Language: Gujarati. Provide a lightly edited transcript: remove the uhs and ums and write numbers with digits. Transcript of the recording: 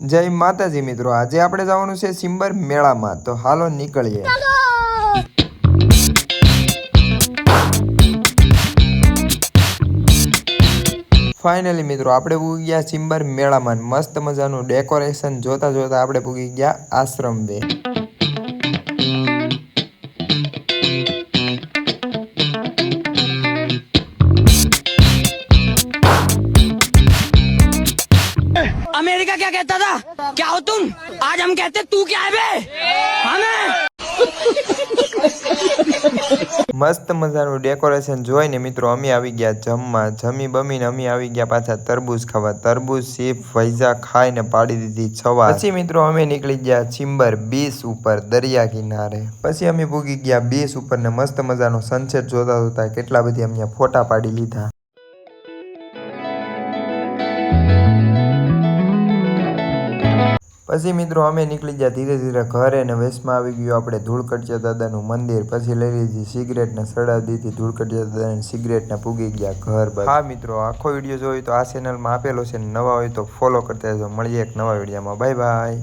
જય માતાજી મિત્રો, આજે આપણે જવાનું છે સિમ્બર મેળામાં, તો હાલો નીકળીએ। ફાઇનલી મિત્રો આપણે પૂગી ગયા સિમ્બર મેળામાં। મસ્ત મજાનું ડેકોરેશન જોતા જોતા આપણે પૂગી ગયા આશ્રમ બે। अमेरिका क्या कहता था, क्या हो तुम? आज हम कहते तू क्या है बे? हमें મસ્ત મજાનું ડેકોરેશન જોઈને મિત્રો અમે આવી ગયા જમવા। જમી બમીને અમે આવી ગયા પાછા તરબૂચ ખાવા। તરબૂચ સીપ ભૈજા ખાઈને પાડી દીધી છવા। પછી મિત્રો અમે નીકળી ગયા સિમ્બર બીચ ઉપર દરિયા કિનારે। પછી અમે પૂગી ગયા બીચ ઉપર ને મસ્ત મજાનો સનસેટ જોતા જોતા કેટલા બધી અમે ફોટા પાડી લીધા। પછી મિત્રો અમે નીકળી ગયા ધીરે ધીરે ઘરે ને વેશમાં આવી ગયું આપણે ધૂળકટિયા દાદાનું મંદિર। પછી લઈ લીધી સિગરેટ ને સડાવી દીધી ધૂળકટિયા દાદાની સિગરેટ ને પૂગી ગયા ઘર પર। હા મિત્રો, આખો વિડીયો જોયો તો આ ચેનલમાં આપેલો છે, નવા હોય તો ફોલો કરતા રહેજો। મળીએ એક નવા વિડીયોમાં, બાય બાય।